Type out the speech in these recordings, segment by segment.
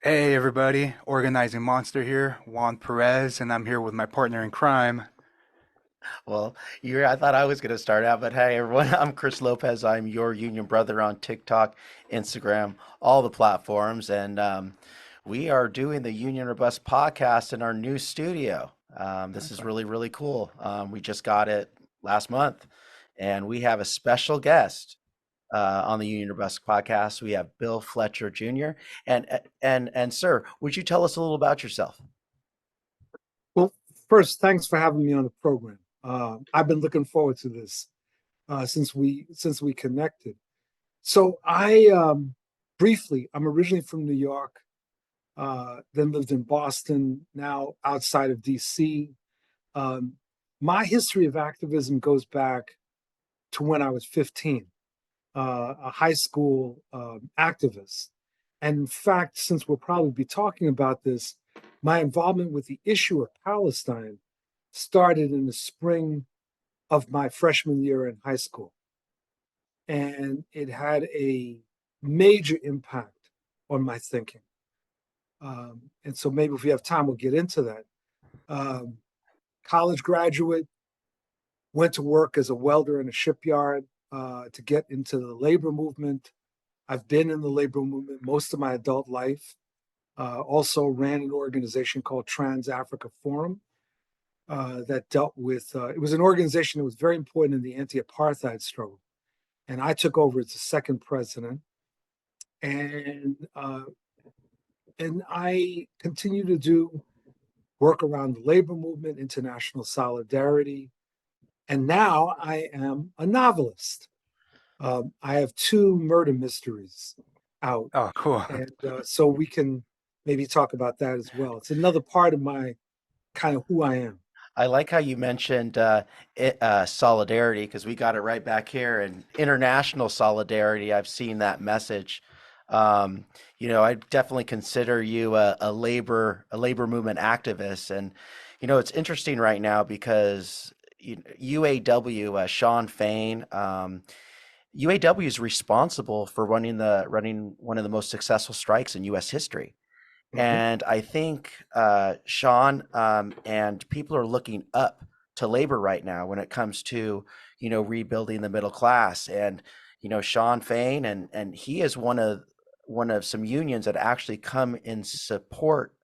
Hey everybody, Organizing Monster here, Juan Perez, and I'm here with my partner in crime. Well, I thought I was going to start out, but hey, everyone, I'm Chris Lopez. I'm your union brother on TikTok, Instagram, all the platforms. And we are doing the Union Robust podcast in our new studio. This is really, really cool. We just got it last month, and we have a special guest on the Union Robust podcast. We have Bill Fletcher Jr. And sir, would you tell us a little about yourself? Well, first, thanks for having me on the program. I've been looking forward to this since we connected. So I'm originally from New York, then lived in Boston, now outside of DC. Um, my history of activism goes back to when I was 15, a high school activist. And in fact, since we'll probably be talking about this, my involvement with the issue of Palestine started in the spring of my freshman year in high school. And it had a major impact on my thinking. And so maybe if we have time, we'll get into that. Um, College graduate, went to work as a welder in a shipyard to get into the labor movement. I've been in the labor movement most of my adult life. Also ran an organization called Trans Africa Forum that dealt with, it was an organization that was very important in the anti apartheid struggle. And I took over as the second president. And, uh, and I continue to do work around the labor movement, international solidarity. And now I am a novelist. I have two murder mysteries out. Oh, cool. And so we can maybe talk about that as well. It's another part of my kind of who I am. I like how you mentioned solidarity because we got it right back here and international solidarity. I've seen that message. Um, I definitely consider you a labor movement activist, and it's interesting right now because UAW, Sean Fain, UAW is responsible for running one of the most successful strikes in U.S. history. Mhm. And I think Sean and people are looking up to labor right now when it comes to rebuilding the middle class. And Sean Fain and he is one of some unions that actually come in support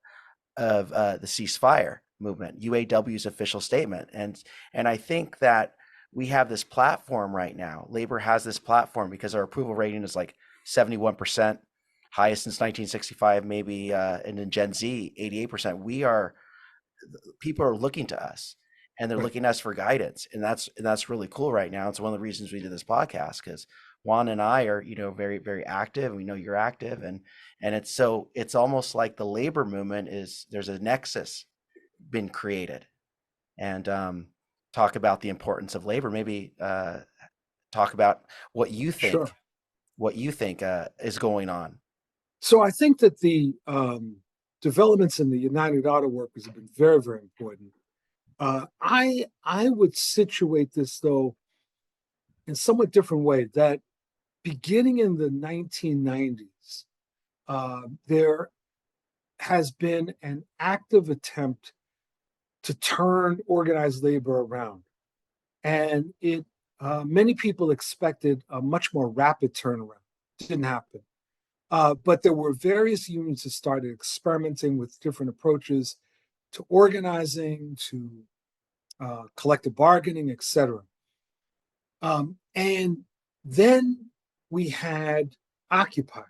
of the ceasefire movement, UAW's official statement. And I think that we have this platform right now. Labor has this platform because our approval rating is like 71%, highest since 1965, maybe, and in Gen Z, 88%. People are looking to us and they're Right. looking to us for guidance. And that's really cool right now. It's one of the reasons we did this podcast because Juan and I are, very, very active. We know you're active and it's almost like the labor movement is there's a nexus been created and talk about the importance of labor. Maybe talk about what you think, Sure. is going on. So I think that the developments in the United Auto Workers have been very, very important. I would situate this though in a somewhat different way. That beginning in the 1990s, there has been an active attempt to turn organized labor around, and it many people expected a much more rapid turnaround. It didn't happen. But there were various unions that started experimenting with different approaches to organizing, to collective bargaining, etc. And then we had Occupy.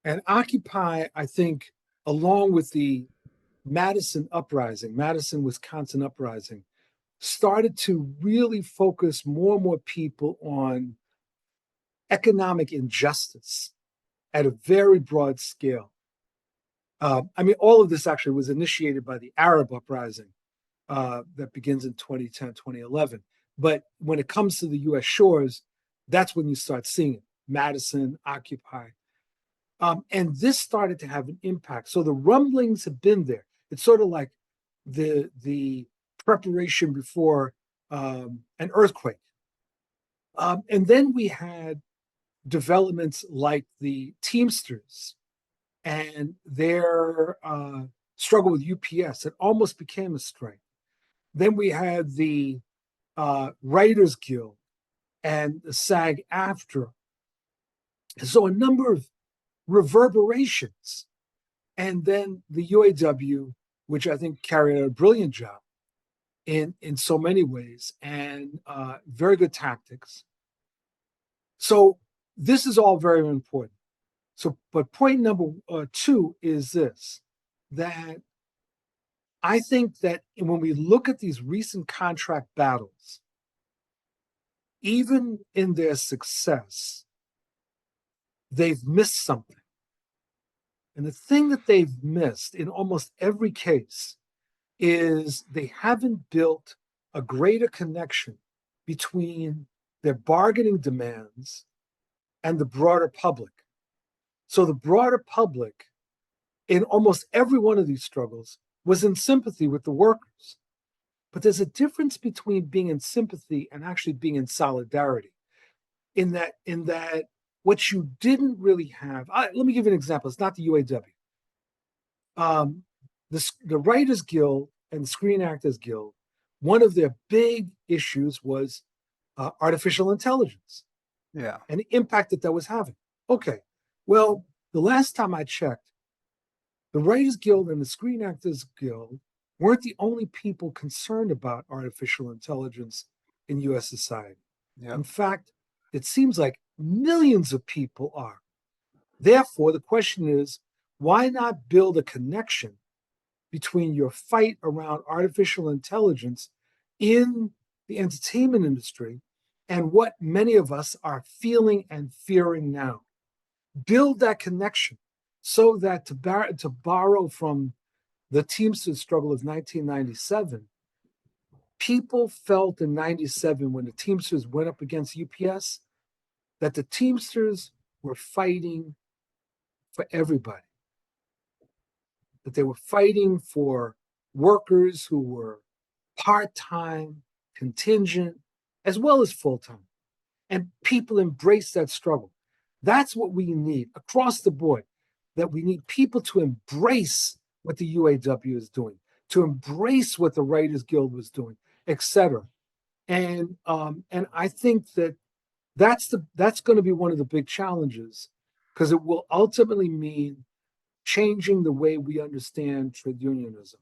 And Occupy, I think, along with the Madison, Wisconsin uprising, started to really focus more and more people on economic injustice at a very broad scale. I mean, all of this actually was initiated by the Arab uprising that begins in 2010, 2011. But when it comes to the US shores, that's when you start seeing it. Madison, Occupy. And this started to have an impact. So the rumblings have been there. It's sort of like the preparation before an earthquake. And then we had developments like the Teamsters, and their struggle with UPS. It almost became a strike. Then we had the Writers Guild and the SAG after. So a number of reverberations. And then the UAW, which I think carried out a brilliant job in so many ways, and very good tactics. So this is all very important. So, but point number two is this, that I think that when we look at these recent contract battles, even in their success, they've missed something. And the thing that they've missed in almost every case is they haven't built a greater connection between their bargaining demands and the broader public. So the broader public, in almost every one of these struggles, was in sympathy with the workers. But there's a difference between being in sympathy and actually being in solidarity. In that what you didn't really have. Let me give you an example. It's not the UAW. The Writers Guild and the Screen Actors Guild, one of their big issues was artificial intelligence Yeah. and the impact that that was having. Okay, well, the last time I checked, the Writers Guild and the Screen Actors Guild weren't the only people concerned about artificial intelligence in US society. In Yep. fact, it seems like millions of people are. Therefore, the question is, why not build a connection between your fight around artificial intelligence in the entertainment industry and what many of us are feeling and fearing now? Build that connection so that, to borrow from the Teamsters struggle of 1997, people felt in 97 when the Teamsters went up against UPS that the Teamsters were fighting for everybody, that they were fighting for workers who were part-time, contingent, as well as full-time. And people embrace that struggle. That's what we need across the board, that we need people to embrace what the UAW is doing, to embrace what the Writers Guild was doing, etc. And I think that that's going to be one of the big challenges, because it will ultimately mean changing the way we understand trade unionism.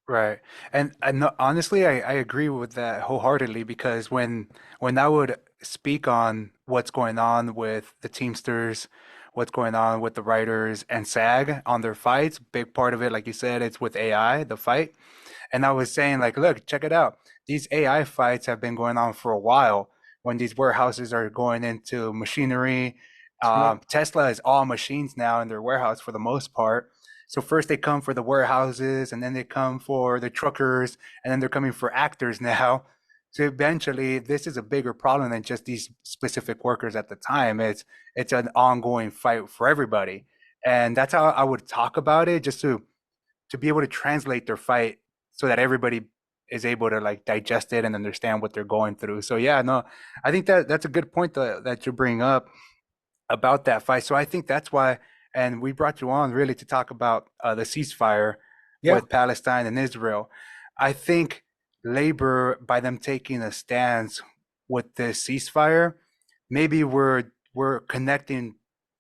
Right. And no, honestly, I agree with that wholeheartedly because when I would speak on what's going on with the Teamsters, what's going on with the writers and SAG on their fights, big part of it, like you said, it's with AI, the fight. And I was saying, like, look, check it out. These AI fights have been going on for a while when these warehouses are going into machinery. Right. Tesla is all machines now in their warehouse for the most part. So first they come for the warehouses and then they come for the truckers and then they're coming for actors now. So eventually this is a bigger problem than just these specific workers at the time. It's an ongoing fight for everybody. And that's how I would talk about it, just to be able to translate their fight so that everybody is able to like digest it and understand what they're going through. So yeah, no, I think that that's a good point that you bring up about that fight. So I think that's why, and we brought you on really to talk about the ceasefire Yeah. with Palestine and Israel. I think labor, by them taking a stance with this ceasefire, maybe we're connecting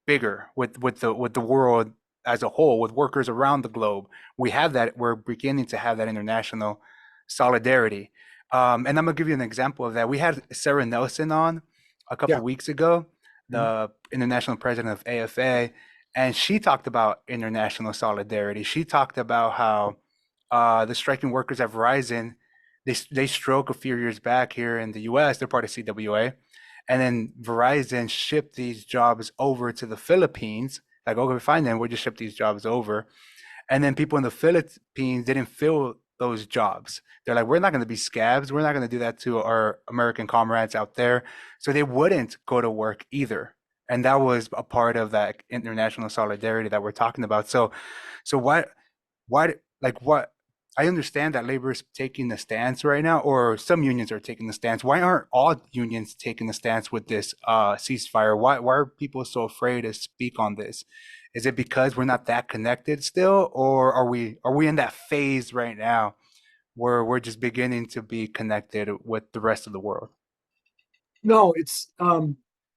bigger with the world as a whole, with workers around the globe. We have that. We're beginning to have that international solidarity. And I'm gonna give you an example of that. We had Sarah Nelson on a couple Yeah. weeks ago, Mhm. the international president of AFA, and she talked about international solidarity. She talked about how the striking workers at Verizon, they struck a few years back here in the U.S. They're part of CWA, and then Verizon shipped these jobs over to the Philippines. Like, okay, fine, then we'll just ship these jobs over. And then people in the Philippines didn't fill those jobs. They're like, we're not going to be scabs. We're not going to do that to our American comrades out there. So they wouldn't go to work either. And that was a part of that international solidarity that we're talking about. So what, like what? I understand that labor is taking the stance right now, or some unions are taking the stance. Why aren't all unions taking the stance with this ceasefire? Why are people so afraid to speak on this? Is it because we're not that connected still, or are we in that phase right now where we're just beginning to be connected with the rest of the world? No,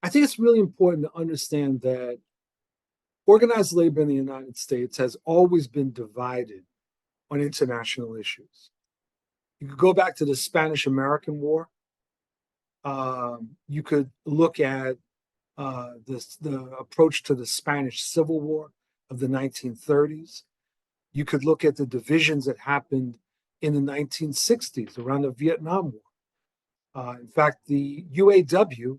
I think it's really important to understand that organized labor in the United States has always been divided on international issues. You could go back to the Spanish American War. You could look at the approach to the Spanish Civil War of the 1930s. You could look at the divisions that happened in the 1960s around the Vietnam War. In fact, the UAW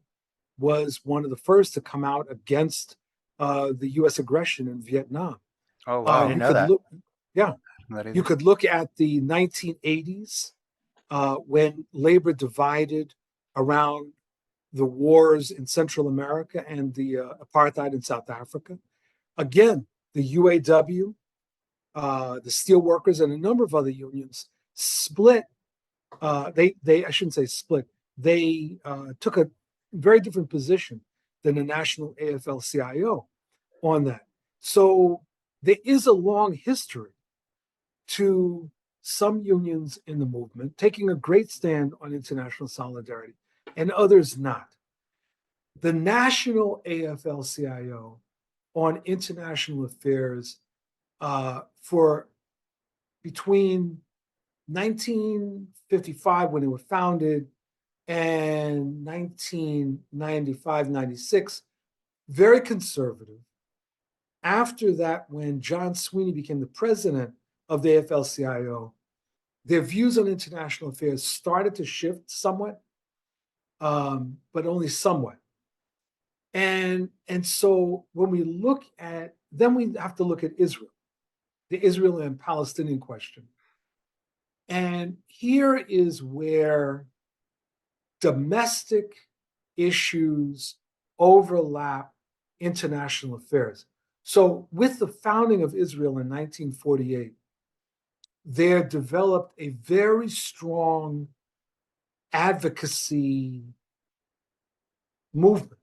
was one of the first to come out against the U.S. aggression in Vietnam. Oh I wow, didn't You know could that. look, yeah, not you either. could look at the 1980s when labor divided around the wars in Central America and the apartheid in South Africa. Again, the UAW, the steelworkers, and a number of other unions split. They I shouldn't say split. They took a very different position than the national AFL-CIO on that. So there is a long history to some unions in the movement taking a great stand on international solidarity and others not. The national AFL-CIO on international affairs for between 1955 when they were founded and 1995-96, very conservative. After that, when John Sweeney became the president of the AFL-CIO, their views on international affairs started to shift somewhat, but only somewhat. And so when we look at, then we have to look at Israel, the Israel and Palestinian question. And here is where domestic issues overlap international affairs. So with the founding of Israel in 1948, there developed a very strong advocacy movement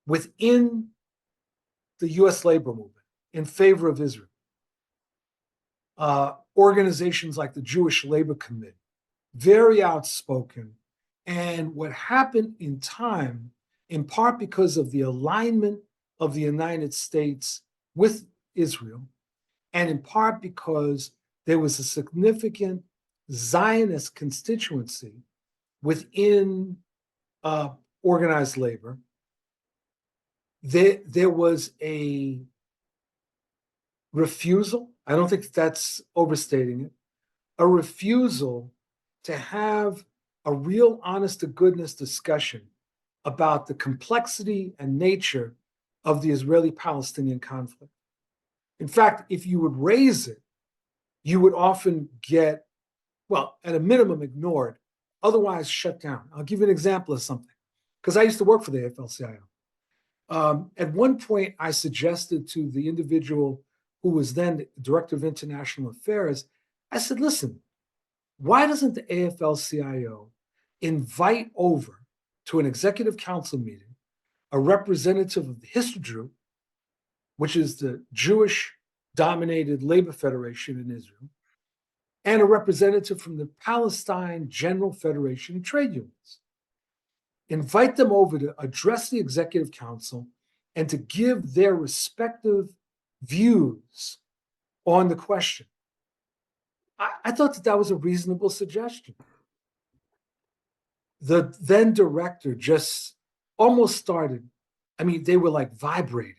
within the US labor movement in favor of Israel. Organizations like the Jewish Labor Committee, very outspoken. And what happened in time, in part because of the alignment of the United States with Israel, and in part because there was a significant Zionist constituency within organized labor, there was a refusal. I don't think that's overstating it. A refusal to have a real honest to goodness discussion about the complexity and nature of the Israeli-Palestinian conflict. In fact, if you would raise it, you would often get, well, at a minimum, ignored, otherwise shut down. I'll give you an example of something, because I used to work for the AFL-CIO. At one point, I suggested to the individual who was then the director of international affairs, I said, listen, why doesn't the AFL-CIO invite over to an executive council meeting a representative of the Histadrut, which is the Jewish-dominated labor federation in Israel, and a representative from the Palestine General Federation of Trade Unions? Invite them over to address the executive council and to give their respective views on the question. I thought that was a reasonable suggestion. The then director just almost started, I mean, they were like vibrating.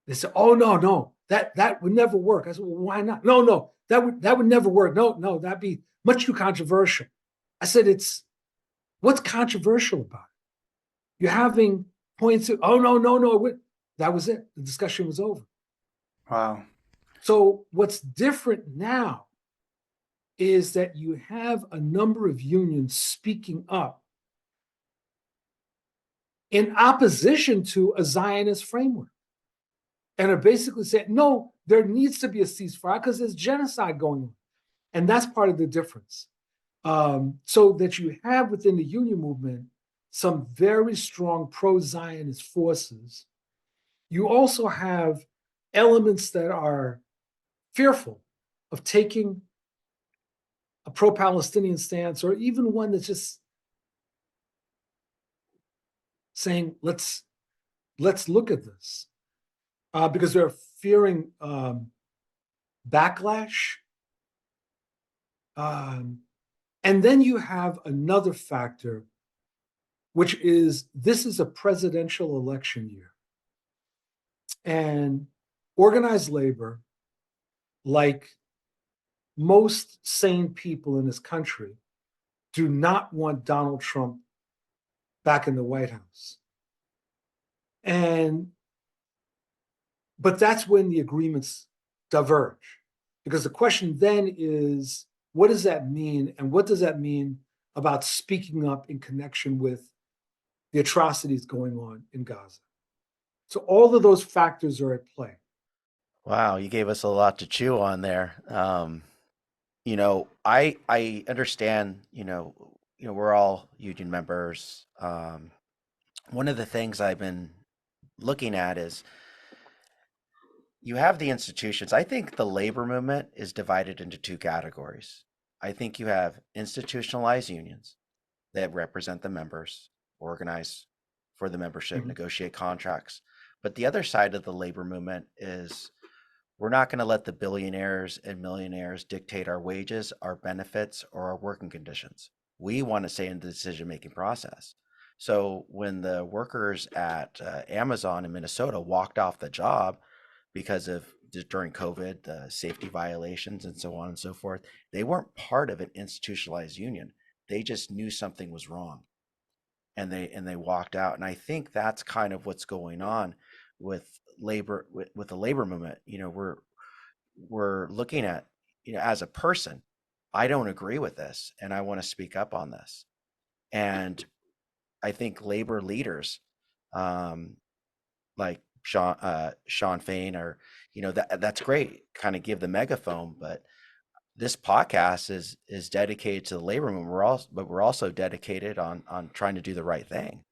They said, oh, no, that would never work. I said, well, why not? No, that would never work. No, that'd be much too controversial. I said, what's controversial about it? You're having points of, oh, no. That was it. The discussion was over. Wow. So what's different now is that you have a number of unions speaking up in opposition to a Zionist framework and are basically saying, no, there needs to be a ceasefire because there's genocide going on. And that's part of the difference. So that you have within the union movement some very strong pro-Zionist forces. You also have elements that are fearful of taking a pro-Palestinian stance, or even one that's just saying, let's look at this, because they're fearing backlash. And then you have another factor, which is this is a presidential election year. And organized labor, like most sane people in this country, do not want Donald Trump back in the White House. But that's when the agreements diverge. Because the question then is, what does that mean? And what does that mean about speaking up in connection with the atrocities going on in Gaza? So all of those factors are at play. Wow, you gave us a lot to chew on there. I understand. We're all union members. One of the things I've been looking at is you have the institutions. I think the labor movement is divided into two categories. I think you have institutionalized unions that represent the members, organize for the membership, Mm-hmm. negotiate contracts. But the other side of the labor movement is we're not going to let the billionaires and millionaires dictate our wages, our benefits, or our working conditions. We want to say in the decision making process. So when the workers at Amazon in Minnesota walked off the job because of during COVID, the safety violations and so on and so forth, they weren't part of an institutionalized union. They just knew something was wrong, and they walked out. And I think that's kind of what's going on with labor, with the labor movement. We're looking at, as a person, I don't agree with this and I want to speak up on this. And I think labor leaders, um, like Sean Fain, or that's great, kind of give the megaphone. But this podcast is dedicated to the labor movement. We're also dedicated on trying to do the right thing,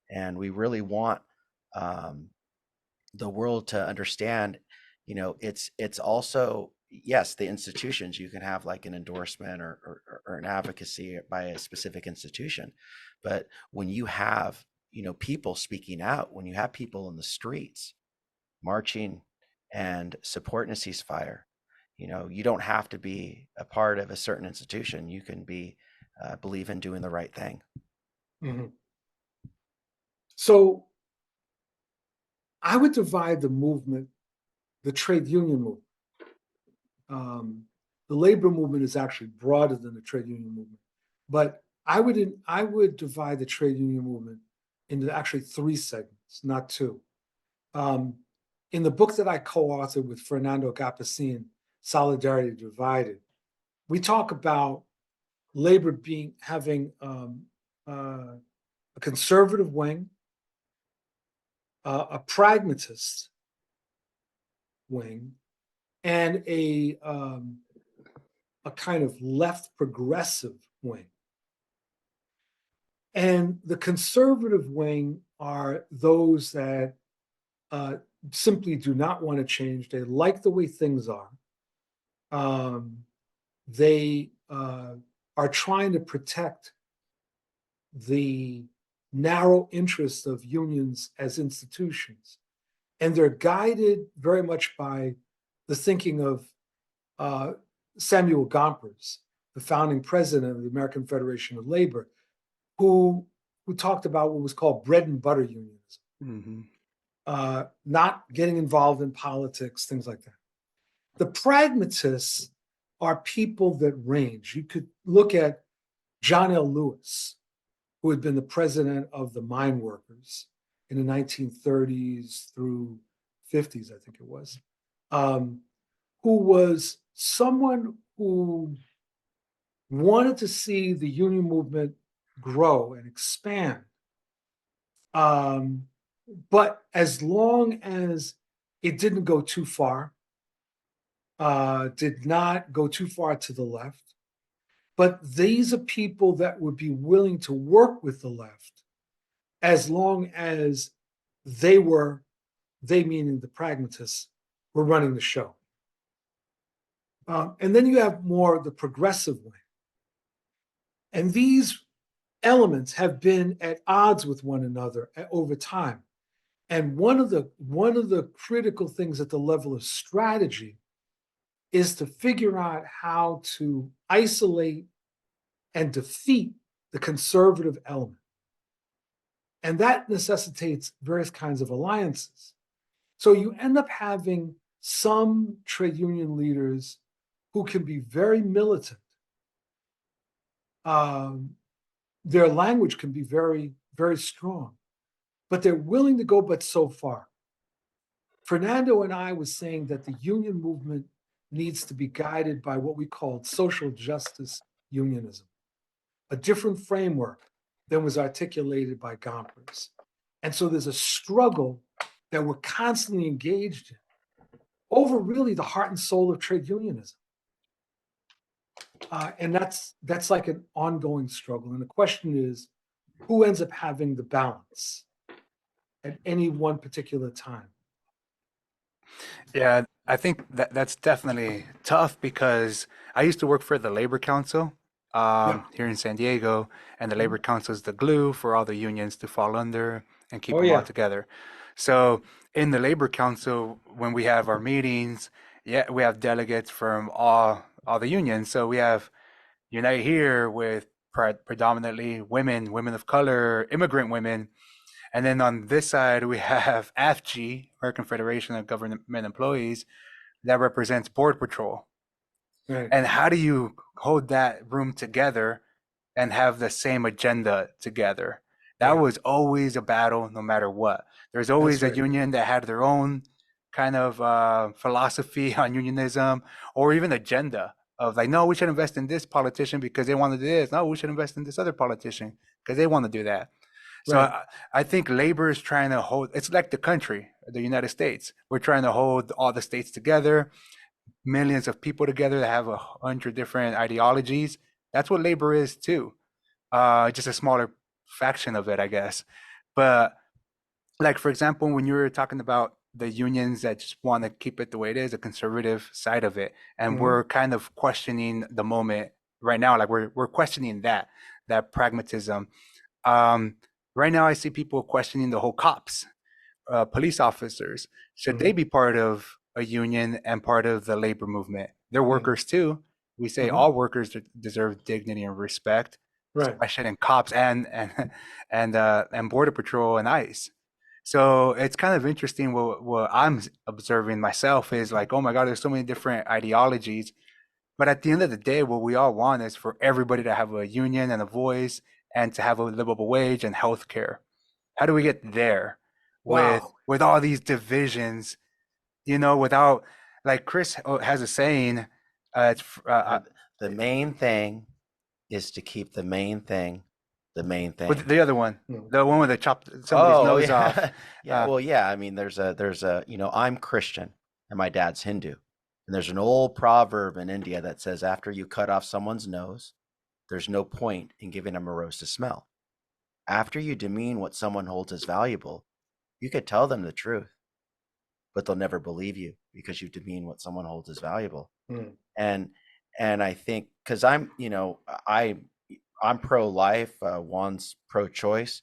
and we really want um, the world to understand. It's also, yes, the institutions, you can have like an endorsement or an advocacy by a specific institution, but when you have people speaking out, when you have people in the streets marching and supporting a ceasefire, you don't have to be a part of a certain institution. You can be believe in doing the right thing. Mm-hmm. So I would divide the movement, the trade union movement. The labor movement is actually broader than the trade union movement, but I would divide the trade union movement into actually three segments, not two. Um, in the book that I co-authored with Fernando Gapacin, Solidarity Divided, we talk about labor having a conservative wing, a pragmatist wing, and a kind of left progressive wing. And the conservative wing are those that simply do not want to change. They like the way things are. They are trying to protect the narrow interests of unions as institutions. And they're guided very much by the thinking of Samuel Gompers, the founding president of the American Federation of Labor, who talked about what was called bread and butter unionism, not getting involved in politics, things like that. The pragmatists are people that range. You could look at John L. Lewis, who had been the president of the mine workers in the 1930s through 50s, I think it was, who was someone who wanted to see the union movement grow and expand. But as long as it didn't go too far, did not go too far to the left. But these are people that would be willing to work with the left as long as they were, they meaning the pragmatists, were running the show. And then you have more the progressive wing. And these elements have been at odds with one another over time. And one of the critical things at the level of strategy is to figure out how to isolate and defeat the conservative element. And that necessitates various kinds of alliances. So you end up having some trade union leaders who can be very militant. Um, their language can be very, very strong, but they're willing to go but so far. Fernando and I was saying that the union movement needs to be guided by what we called social justice unionism, a different framework than was articulated by Gompers. And so there's a struggle that we're constantly engaged in over really the heart and soul of trade unionism. And that's like an ongoing struggle. And the question is, who ends up having the balance at any one particular time? Yeah, I think that's definitely tough because I used to work for the Labor Council Yeah. here in San Diego, and the Mhm. Labor Council is the glue for all the unions to fall under and keep Oh them all yeah. together. So in the Labor Council, when we have our meetings, yeah, we have delegates from all the unions. So we have Unite Here with predominantly women, women of color, immigrant women. And then on this side, we have AFG, American Federation of Government Employees, that represents Border Patrol. Right. And how do you hold that room together and have the same agenda together? That Yeah. was always a battle, no matter what. There's That's always a right. union that had their own kind of philosophy on unionism or even agenda of like, no, we should invest in this politician because they want to do this. No, we should invest in this other politician because they want to do that. So Right. I think labor is trying to hold, it's like the country, the United States. We're trying to hold all the states together, millions of people together that have 100 different ideologies. That's what labor is too. Just a smaller faction of it, I guess. But like, for example, when you were talking about the unions that just want to keep it the way it is, the conservative side of it, and Mhm. we're kind of questioning the moment right now, like we're questioning that pragmatism. Um, right now, I see people questioning the whole cops, police officers. Should they Mhm. be part of a union and part of the labor movement? They're Mhm. workers too. We say Mhm. all workers deserve dignity and respect, Right. especially cops and border patrol and ICE. So it's kind of interesting what I'm observing myself is like, oh my God, there's so many different ideologies. But at the end of the day, what we all want is for everybody to have a union and a voice and to have a livable wage and health care. How do we get there with Wow. with all these divisions, without like Chris has a saying, it's Uh, the main thing is to keep the main thing the main with thing. the other one, Mm. the one where they chopped somebody's Oh nose off. yeah, yeah. Uh, Well, yeah. I mean, there's a I'm Christian and my dad's Hindu, and there's an old proverb in India that says after you cut off someone's nose, there's no point in giving them a rose to smell. After you demean what someone holds as valuable, you could tell them the truth, but they'll never believe you because you demean what someone holds as valuable. Mm. And and I think because I'm pro life, Juan's pro choice,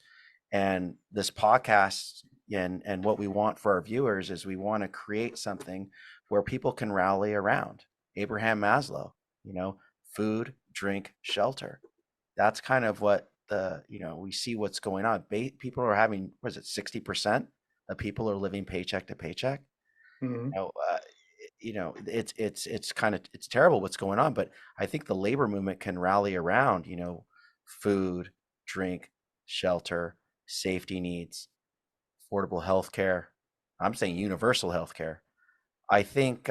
and this podcast and what we want for our viewers is we want to create something where people can rally around Abraham Maslow, you know, food, drink, shelter. That's kind of what we see what's going on. People are having, what is it, 60% of people are living paycheck to paycheck. Mhm. You know, it's kind of it's terrible what's going on, but I think the labor movement can rally around, food, drink, shelter, safety needs, affordable health care. I'm saying universal health care. I think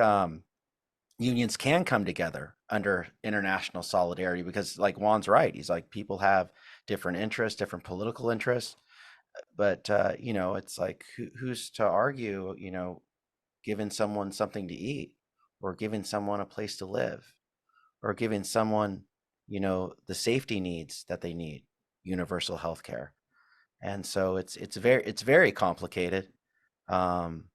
unions can come together under international solidarity because, like Juan's right, he's like people have different interests, different political interests, but it's like who's to argue, giving someone something to eat or giving someone a place to live, or giving someone, the safety needs that they need, universal health care. And so it's very complicated. Um,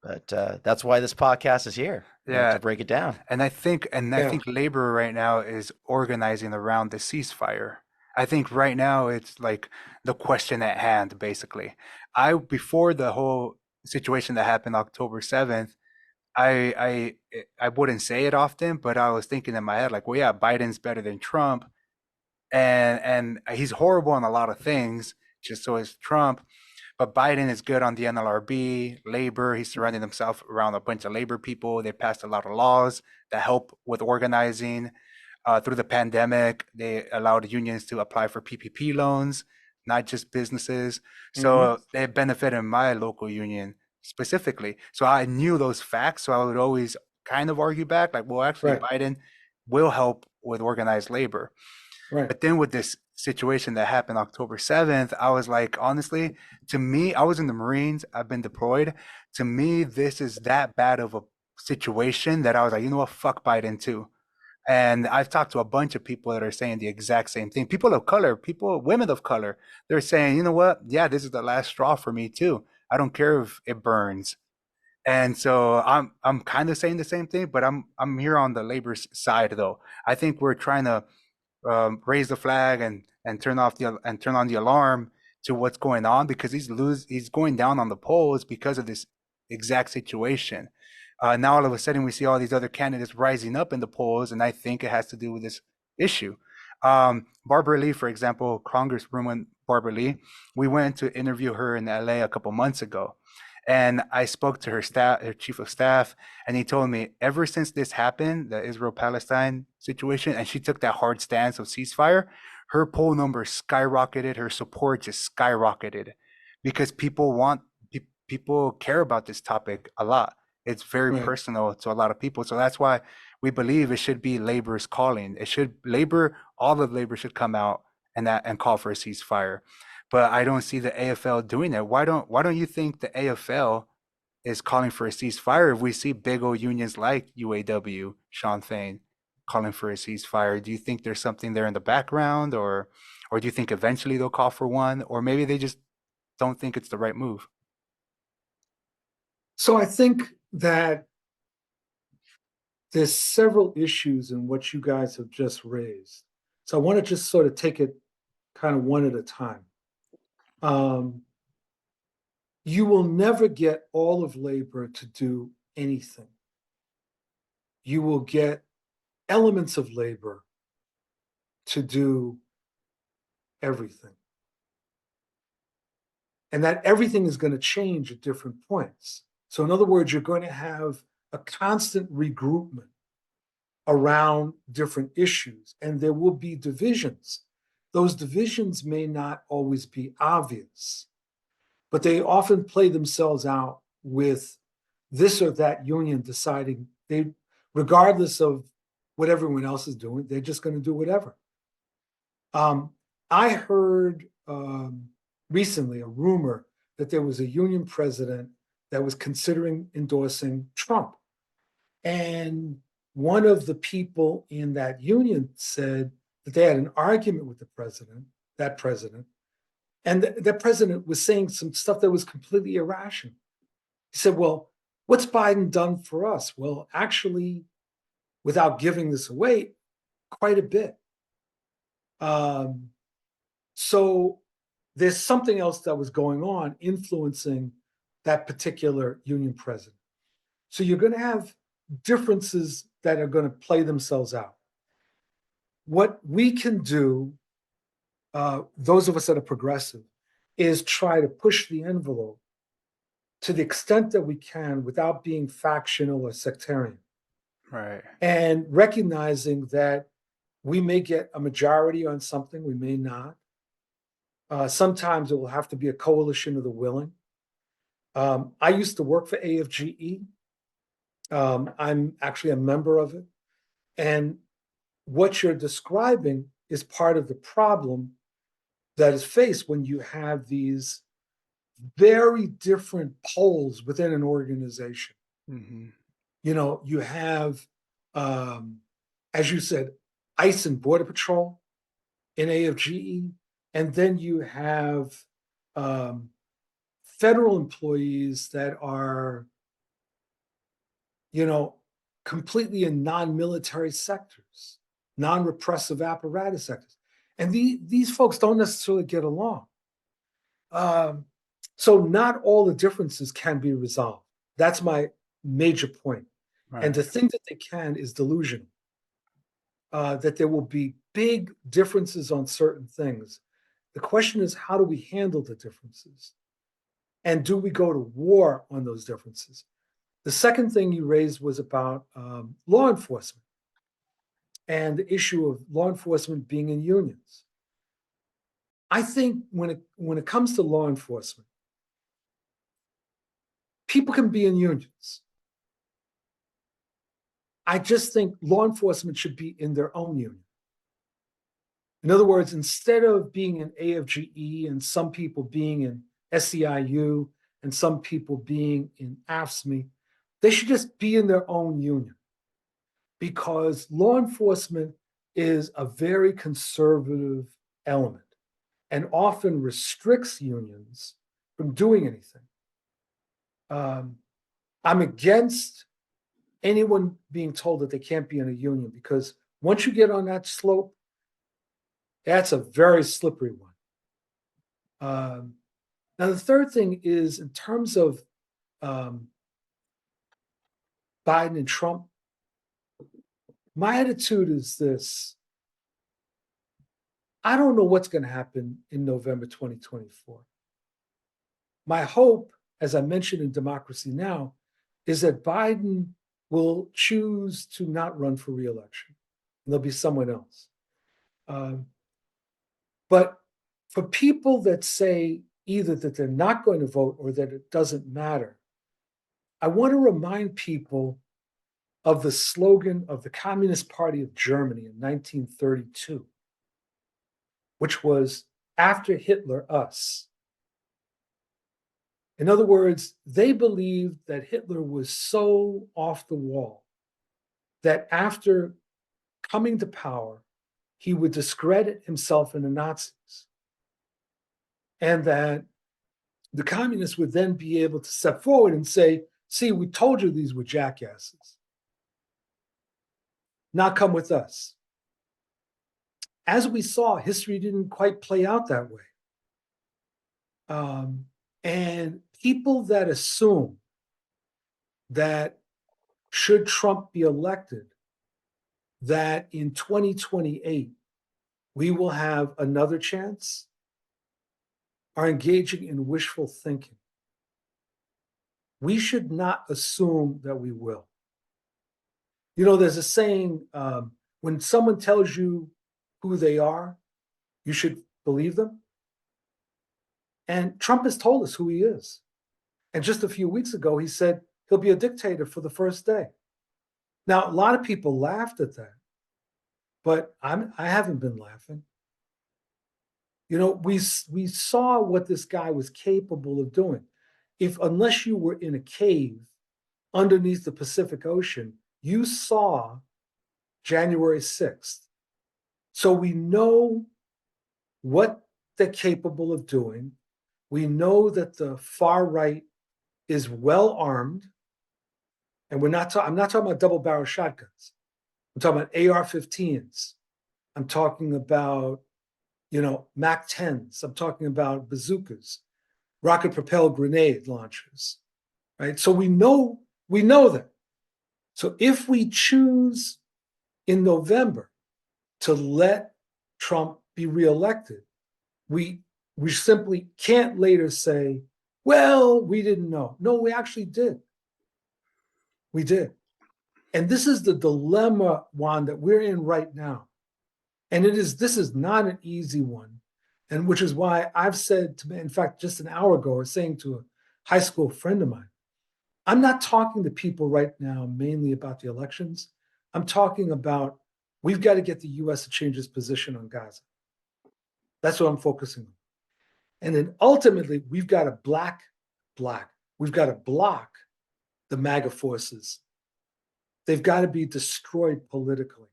but that's why this podcast is here, Yeah, to break it down. and I Yeah. think labor right now is organizing around the ceasefire. I think right now it's like the question at hand, basically. I before the whole situation that happened October 7th, I wouldn't say it often, but I was thinking in my head like, well, yeah, Biden's better than Trump, and he's horrible on a lot of things, just so is Trump. But Biden is good on the NLRB, labor. He's surrounding himself around a bunch of labor people. They passed a lot of laws that help with organizing. Through the pandemic, they allowed unions to apply for PPP loans, not just businesses. Mm-hmm. So they benefited my local union specifically. So I knew those facts. So I would always kind of argue back, like, well, actually, Right. Biden will help with organized labor. Right. But then with this situation that happened October 7th, I was like, honestly, to me, I was in the Marines, I've been deployed. To me, this is that bad of a situation that I was like, you know what, fuck Biden too. And I've talked to a bunch of people that are saying the exact same thing. People of color, women of color, they're saying, you know what, yeah, this is the last straw for me too. I don't care if it burns. And so I'm kind of saying the same thing, but I'm here on the labor side though. I think we're trying to raise the flag and turn on the alarm to what's going on because he's going down on the polls because of this exact situation. Now all of a sudden we see all these other candidates rising up in the polls, and I think it has to do with this issue. Barbara Lee, for example, Congresswoman Barbara Lee, we went to interview her in LA a couple months ago. And I spoke to her chief of staff, and he told me ever since this happened, the Israel-Palestine situation, and she took that hard stance of ceasefire, her poll numbers skyrocketed, her support just skyrocketed because people care about this topic a lot. It's very Right. personal to a lot of people. So that's why we believe it should be labor's calling. All of labor should come out and call for a ceasefire. But I don't see the AFL doing it. Why don't you think the AFL is calling for a ceasefire if we see big old unions like UAW, Sean Fain, calling for a ceasefire? Do you think there's something there in the background, or do you think eventually they'll call for one, or maybe they just don't think it's the right move? So I think that there's several issues in what you guys have just raised. So I want to just sort of take it kind of one at a time. You will never get all of labor to do anything. You will get elements of labor to do everything. And that everything is going to change at different points. So, in other words, you're going to have a constant regroupment around different issues, and there will be divisions. Those divisions may not always be obvious, but they often play themselves out with this or that union deciding regardless of what everyone else is doing, they're just going to do whatever. I heard recently a rumor that there was a union president that was considering endorsing Trump. And one of the people in that union said that they had an argument with that president, and that president was saying some stuff that was completely irrational. He said, well, what's Biden done for us? Well, actually, without giving this away, quite a bit. So there's something else that was going on influencing that particular union president. So you're going to have differences that are going to play themselves out. What we can do, those of us that are progressive, is try to push the envelope to the extent that we can without being factional or sectarian. Right. And recognizing that we may get a majority on something, we may not. Sometimes it will have to be a coalition of the willing. I used to work for AFGE. I'm actually a member of it. And what you're describing is part of the problem that is faced when you have these very different poles within an organization. Mm-hmm. You have, as you said, ICE and Border Patrol in AFGE, and then you have um, federal employees that are, you know, completely in non-military sectors, non-repressive apparatus sectors. And these folks don't necessarily get along. Um, so not all the differences can be resolved. That's my major point. And Right. to think that they can is delusional. That there will be big differences on certain things. The question is, how do we handle the differences? And do we go to war on those differences? The second thing you raised was about law enforcement and the issue of law enforcement being in unions. I think when it comes to law enforcement, people can be in unions. I just think law enforcement should be in their own union. In other words, instead of being in AFGE and some people being in SEIU and some people being in AFSCME, they should just be in their own union, because law enforcement is a very conservative element and often restricts unions from doing anything. I'm against anyone being told that they can't be in a union, because once you get on that slope, that's a very slippery one. Now, the third thing is in terms of um, Biden and Trump, my attitude is this: I don't know what's going to happen in November 2024. My hope, as I mentioned in Democracy Now!, is that Biden will choose to not run for reelection, and there'll be someone else. But for people that say either that they're not going to vote or that it doesn't matter, I want to remind people of the slogan of the Communist Party of Germany in 1932, which was "After Hitler, us." In other words, they believed that Hitler was so off the wall that after coming to power, he would discredit himself and the Nazis, and that the communists would then be able to step forward and say, "See, we told you these were jackasses. Now come with us." As we saw, history didn't quite play out that way. And people that assume that should Trump be elected, that in 2028 we will have another chance, are engaging in wishful thinking. We should not assume that we will. There's a saying, when someone tells you who they are, you should believe them. And Trump has told us who he is. And just a few weeks ago, he said he'll be a dictator for the first day. Now, a lot of people laughed at that, but I haven't been laughing. We saw what this guy was capable of doing. Unless you were in a cave underneath the Pacific Ocean, you saw January 6th. So we know what they're capable of doing. We know that the far right is well armed. And I'm not talking about double barrel shotguns. I'm talking about AR-15s. I'm talking about, MAC 10s. I'm talking about bazookas, rocket propelled grenade launchers, right? So we know that. So if we choose in November to let Trump be reelected, we simply can't later say, well, we didn't know. No, we actually did. We did. And this is the dilemma, Juan, that we're in right now. And this is not an easy one. And which is why I've said in fact, just an hour ago, I was saying to a high school friend of mine, I'm not talking to people right now mainly about the elections. I'm talking about, we've got to get the US to change its position on Gaza. That's what I'm focusing on. And then ultimately, we've got to we've got to block the MAGA forces they've got to be destroyed politically.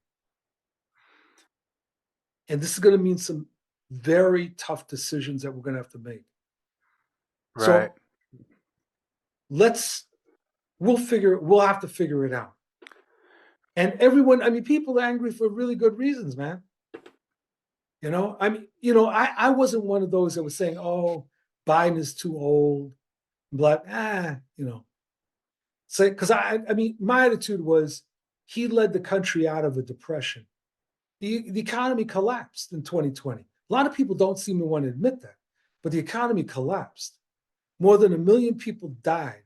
And this is going to mean some very tough decisions that we're going to have to make. Right. So we'll have to figure it out. And everyone, I mean, people are angry for really good reasons, man. You know, I mean, you know, I wasn't one of those that was saying, oh, Biden is too old, but you know. So, because I mean, my attitude was he led the country out of a depression. The economy collapsed in 2020. A lot of people don't seem to want to admit that, but the economy collapsed. More than 1 million people died,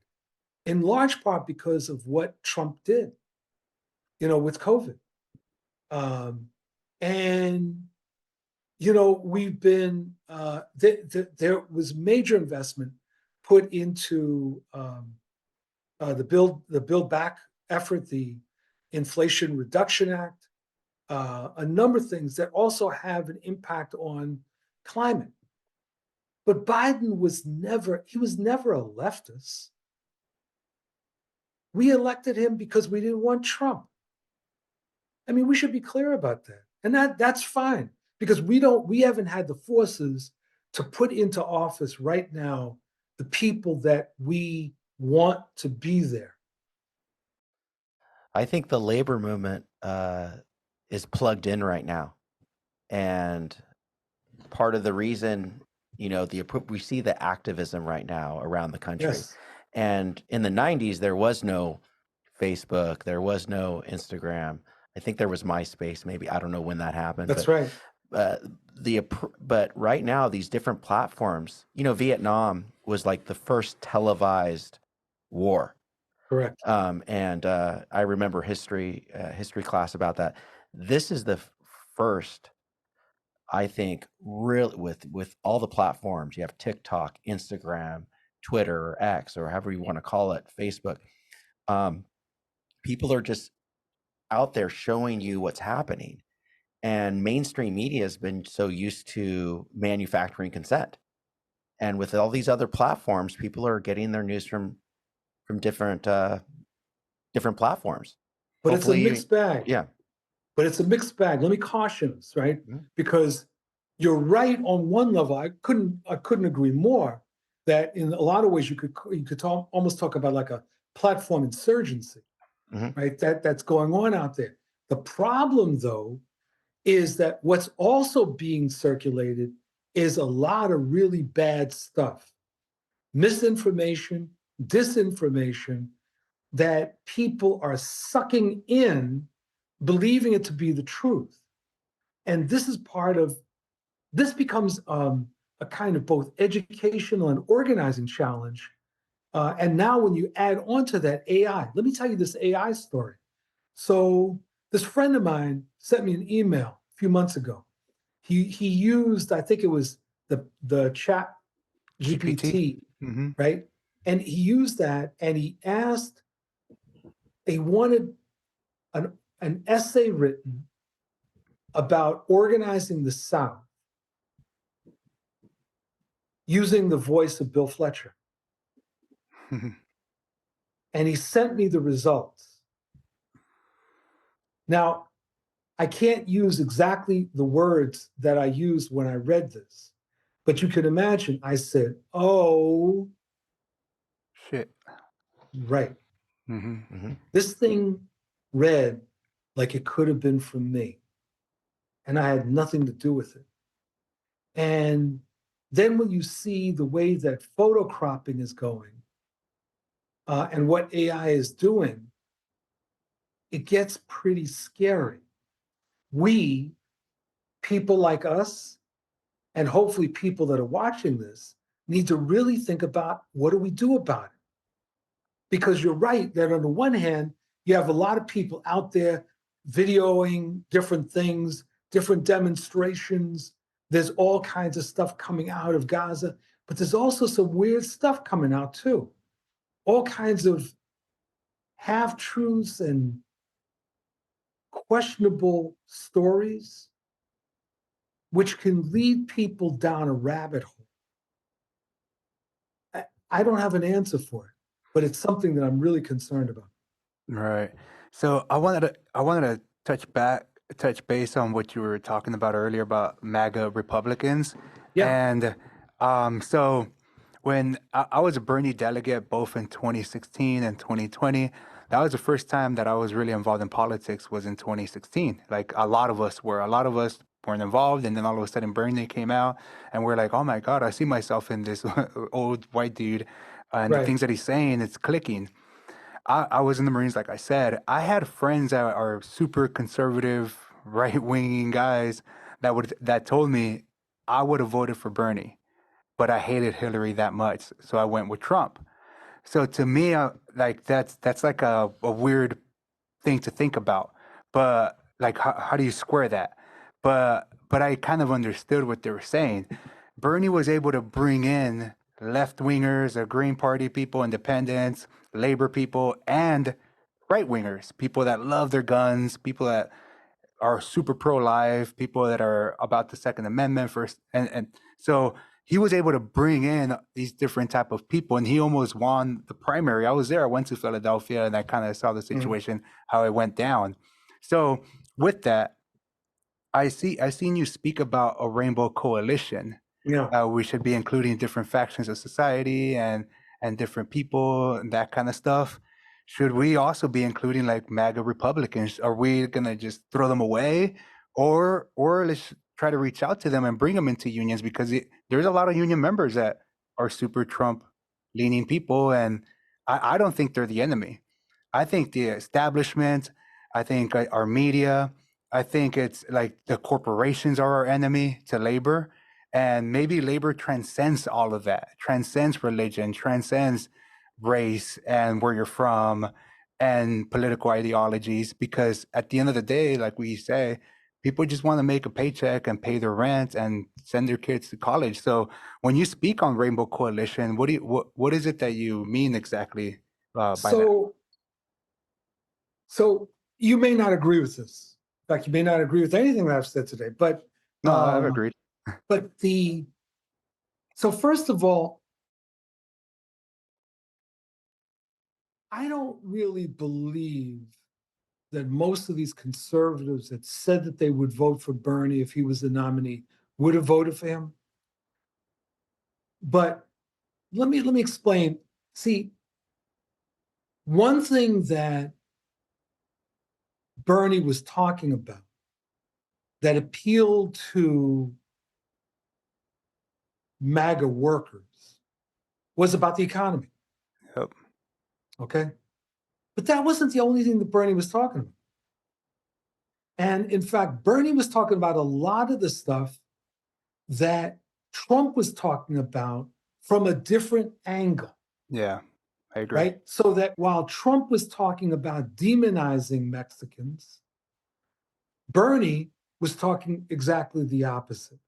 in large part because of what Trump did, you know, with COVID. And you know, we've been there was major investment put into the Build Back effort, the Inflation Reduction Act, a number of things that also have an impact on climate. But Biden was never a leftist. We elected him because we didn't want Trump. I mean, we should be clear about that. And that's fine because we haven't had the forces to put into office right now the people that we want to be there. I think the labor movement is plugged in right now, and part of the reason, you know, we see the activism right now around the country. Yes. And in the 90s, there was no Facebook, there was no Instagram. I think there was MySpace, maybe. I don't know when that happened. That's right. But right now, these different platforms, you know, Vietnam was like the first televised war. Correct. And I remember history class about that. This is the first, I think, really with all the platforms. You have TikTok, Instagram, Twitter, or X, or however you want to call it, Facebook. People are just out there showing you what's happening. And mainstream media has been so used to manufacturing consent. And with all these other platforms, people are getting their news from different platforms. But it's a mixed bag. Yeah. But it's a mixed bag. Let me caution us, right? Mhm. Because you're right on one level. I couldn't agree more that in a lot of ways you could almost talk about like a platform insurgency, right? That's going on out there. The problem, though, is that what's also being circulated is a lot of really bad stuff, misinformation, disinformation that people are sucking in, believing it to be the truth. And this becomes a kind of both educational and organizing challenge. And now when you add on to that AI, let me tell you this AI story. So this friend of mine sent me an email a few months ago. He used, I think it was the chat GPT, Mm-hmm. right? And he used that and he wanted an essay written about organizing the South using the voice of Bill Fletcher. And he sent me the results. Now, I can't use exactly the words that I used when I read this, but you can imagine I said, oh, Shit. right. Mm-hmm. This thing read like it could have been from me, and I had nothing to do with it. And then when you see the way that photo cropping is going and what AI is doing, it gets pretty scary. We, people like us, and hopefully people that are watching this, need to really think about what do we do about it? Because you're right that on the one hand, you have a lot of people out there videoing different things, different demonstrations. There's all kinds of stuff coming out of Gaza, but there's also some weird stuff coming out too. All kinds of half-truths and questionable stories, which can lead people down a rabbit hole. I don't have an answer for it, but it's something that I'm really concerned about. Right. So I wanted to touch base on what you were talking about earlier about MAGA Republicans, Yeah, and so when I was a Bernie delegate both in 2016 and 2020, that was the first time that I was really involved in politics was in 2016. Like a lot of us weren't involved, and then all of a sudden Bernie came out, and we're like, oh my God, I see myself in this old white dude, and the right. things that he's saying, it's clicking. I was in the Marines, like I said. I had friends that are super conservative, right-winging guys that told me I would have voted for Bernie, but I hated Hillary that much, so I went with Trump. So to me, like that's like a weird thing to think about. But like, how do you square that? But I kind of understood what they were saying. Bernie was able to bring in left wingers, Green Party people, independents, labor people, and right wingers, people that love their guns, people that are super pro-life, people that are about the Second Amendment first, and so he was able to bring in these different type of people, and he almost won the primary. I was there. I went to Philadelphia, and I kind of saw the Mhm. situation how it went down. So with that, I seen you speak about a rainbow coalition. Yeah. We should be including different factions of society and different people and that kind of stuff. Should we also be including like MAGA Republicans? Are we gonna just throw them away, or let's try to reach out to them and bring them into unions because there's a lot of union members that are super Trump leaning people, and I don't think they're the enemy. I think the establishment, I think our media, I think it's like the corporations are our enemy to labor. And maybe labor transcends all of that, transcends religion, transcends race and where you're from and political ideologies. Because at the end of the day, like we say, people just want to make a paycheck and pay their rent and send their kids to college. So when you speak on Rainbow Coalition, what is it that you mean exactly by that? So, so you may not agree with this. In fact, you may not agree with anything that I've said today. No, I've Um, agreed. but the so first of all, I don't really believe that most of these conservatives that said that they would vote for Bernie if he was the nominee would have voted for him. But let me explain. See, one thing that Bernie was talking about that appealed to MAGA workers was about the economy. Yep. Okay. But that wasn't the only thing that Bernie was talking about. And in fact, Bernie was talking about a lot of the stuff that Trump was talking about from a different angle, Yeah, I agree. right? So that while Trump was talking about demonizing Mexicans, Bernie was talking exactly the opposite.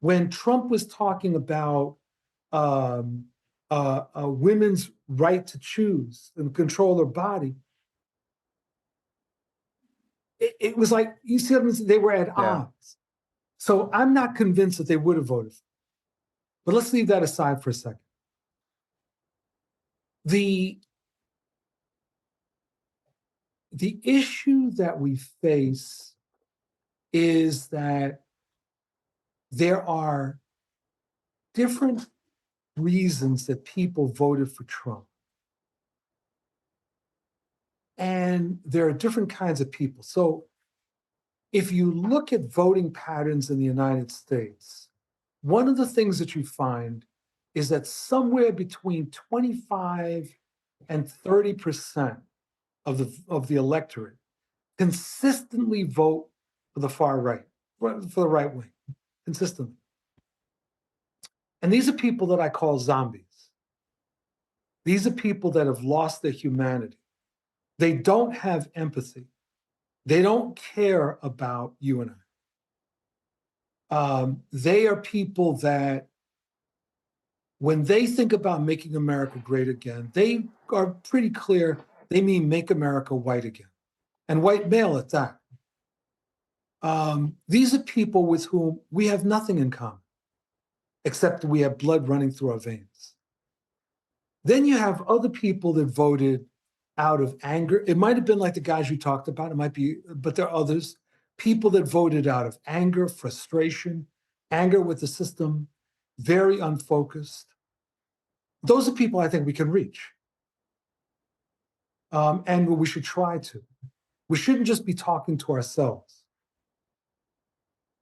When Trump was talking about um, women's right to choose and control their body, it was like, you see what I mean? They were at Yeah. odds. So I'm not convinced that they would have voted. But let's leave that aside for a second. The the issue that we face is that there are different reasons that people voted for Trump. And there are different kinds of people. So if you look at voting patterns in the United States, one of the things that you find is that somewhere between 25 and 30% of the electorate consistently vote for the far right, for the right wing, consistently. And these are people that I call zombies. These are people that have lost their humanity. They don't have empathy. They don't care about you and I. They are people that, when they think about making America great again, they are pretty clear they mean make America white again, and white male at that. These are people with whom we have nothing in common, except that we have blood running through our veins. Then you have other people that voted out of anger. It might have been like the guys you talked about. It might be, but there are others. People that voted out of anger, frustration, anger with the system, very unfocused. Those are people I think we can reach. And we should try to. We shouldn't just be talking to ourselves.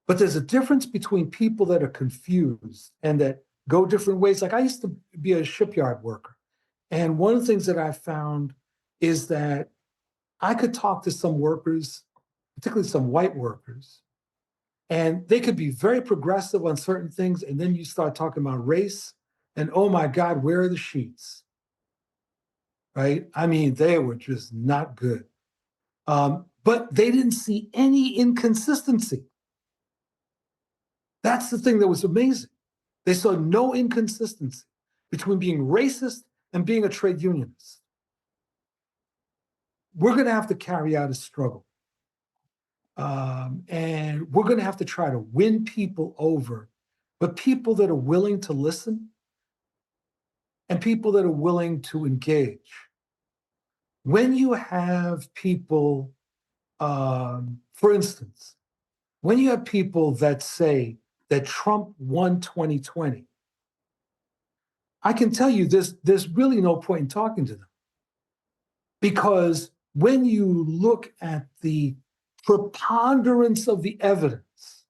But there's a difference between people that are confused and that go different ways. Like I used to be a shipyard worker. And one of the things that I found is that I could talk to some workers, particularly some white workers, and they could be very progressive on certain things. And then you start talking about race, and oh my God, where are the sheets? Right? I mean, they were just not good. But they didn't see any inconsistency. That's the thing that was amazing. They saw no inconsistency between being racist and being a trade unionist. We're going to have to carry out a struggle. And we're going to have to try to win people over, but people that are willing to listen and people that are willing to engage. When you have people, for instance, when you have people that say that Trump won 2020, I can tell you there's really no point in talking to them. Because when you look at the preponderance of the evidence,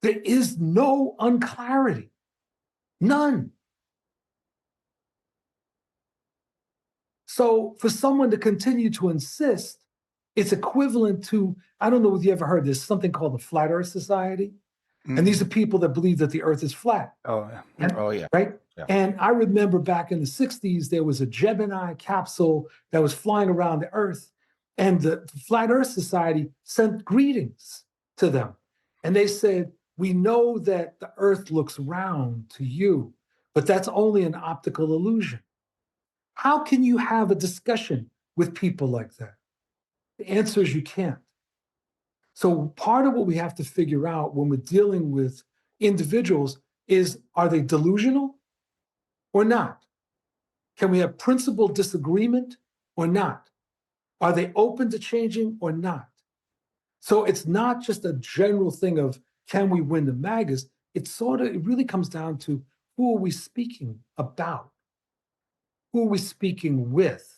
there is no unclarity, none. So for someone to continue to insist, it's equivalent to, I don't know if you ever heard this, something called the Flat Earth Society. And these are people that believe that the earth is flat. Oh, yeah. And, Oh, yeah. right? Yeah. And I remember back in the 60s, there was a Gemini capsule that was flying around the earth. And the Flat Earth Society sent greetings to them. And they said, we know that the earth looks round to you, but that's only an optical illusion. How can you have a discussion with people like that? The answer is you can't. So part of what we have to figure out when we're dealing with individuals is, are they delusional or not? Can we have principled disagreement or not? Are they open to changing or not? So it's not just a general thing of, can we win the MAGAs? It really comes down to, who are we speaking about? Who are we speaking with?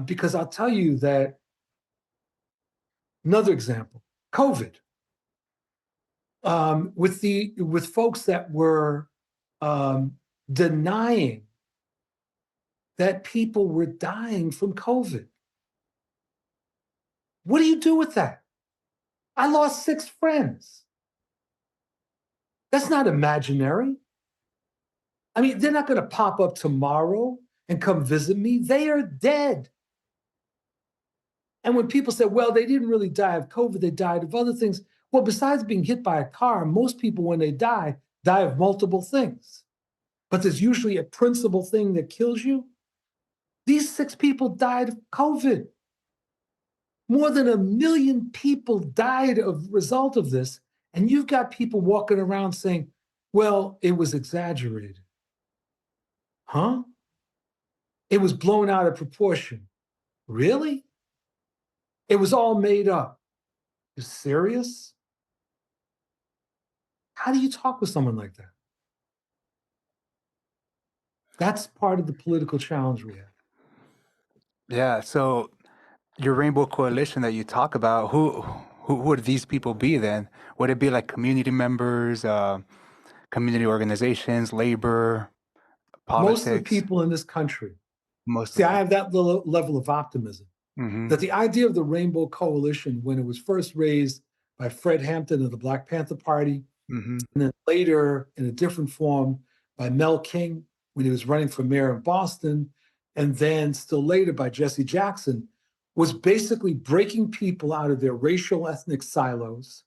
Because I'll tell you that, another example, COVID. With folks that were denying that people were dying from COVID. What do you do with that? I lost 6 friends. That's not imaginary. I mean, they're not going to pop up tomorrow and come visit me. They are dead. And when people say, well, they didn't really die of COVID, they died of other things. Well, besides being hit by a car, most people, when they die of multiple things. But there's usually a principal thing that kills you. These 6 people died of COVID. More than 1 million people died of result of this. And you've got people walking around saying, well, it was exaggerated. Huh? It was blown out of proportion. Really? It was all made up. You serious? How do you talk with someone like that? That's part of the political challenge we have. Yeah. So your Rainbow Coalition that you talk about, who would these people be then? Would it be like community members, community organizations, labor, Most of the politics? people in this country, Most see, of I them. have that level of optimism that the idea of the Rainbow Coalition, when it was first raised by Fred Hampton of the Black Panther Party, Mm-hmm. and then later in a different form by Mel King when he was running for mayor in Boston, and then still later by Jesse Jackson, was basically breaking people out of their racial ethnic silos,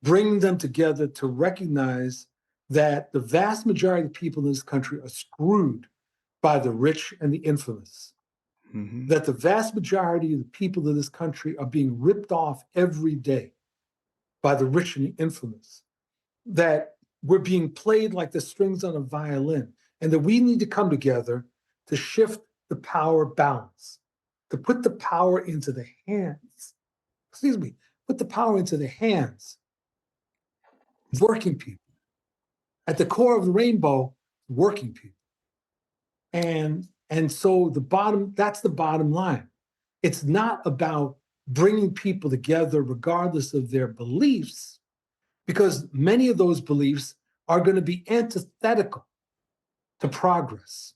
bringing them together to recognize that the vast majority of people in this country are screwed by the rich and the infamous. Mm-hmm. That the vast majority of the people in this country are being ripped off every day by the rich and the infamous. That we're being played like the strings on a violin, and that we need to come together to shift the power balance, to put the power into the hands, put the power into the hands of working people. At the core of the rainbow, working people. And so that's the bottom line. It's not about bringing people together regardless of their beliefs, because many of those beliefs are going to be antithetical to progress,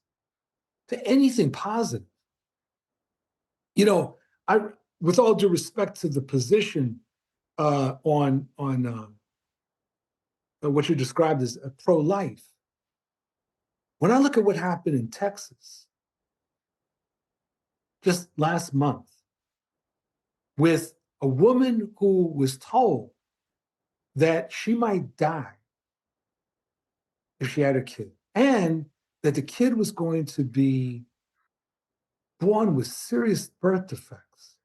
to anything positive. You know, with all due respect to the position on what you described as pro-life, when I look at what happened in Texas just last month with a woman who was told that she might die if she had a kid, and that the kid was going to be born with serious birth defects.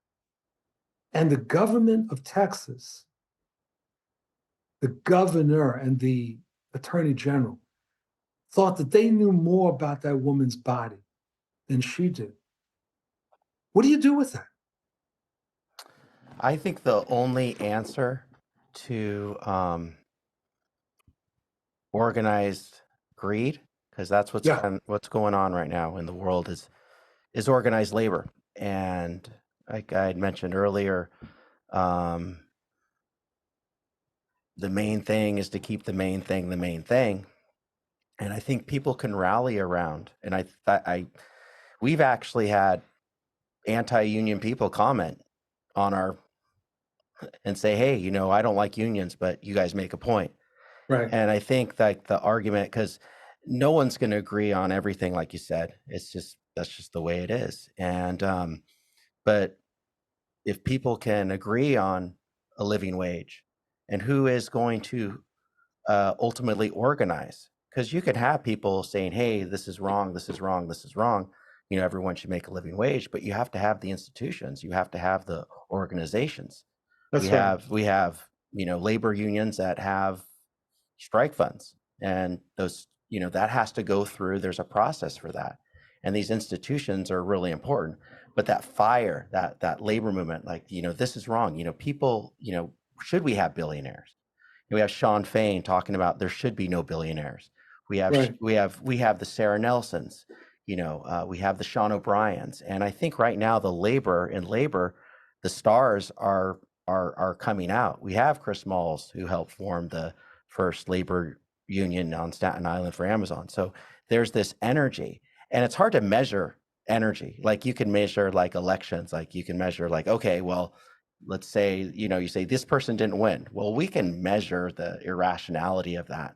And the government of Texas, the governor and the attorney general, thought that they knew more about that woman's body than she did. What do you do with that? I think the only answer to organized greed, because that's Yeah, what's going on right now in the world, is organized labor. And like I had mentioned earlier, um, the main thing is to keep the main thing the main thing. And I think people can rally around. And we've actually had anti-union people comment on our and say, hey, I don't like unions, but you guys make a point. right. And I think like the argument, because no one's going to agree on everything, like you said, that's just the way it is. And but if people can agree on a living wage, and who is going to ultimately organize, because you could have people saying, hey, this is wrong, this is wrong, this is wrong, everyone should make a living wage, but you have to have the institutions, you have to have the organizations. That's right. We have labor unions that have strike funds, and those that has to go through, there's a process for that, and these institutions are really important. But that fire, that labor movement, like this is wrong, people, should we have billionaires? We have Sean Fain talking about there should be no billionaires. Right. We have the Sarah Nelsons, we have the Sean O'Briens, and I think right now the labor, the stars are coming out. We have Chris Malls, who helped form the first labor union on Staten Island for Amazon. So there's this energy, and it's hard to measure energy. Like you can measure like elections, like you can measure like, okay, well, let's say, you say this person didn't win. Well, we can measure the irrationality of that.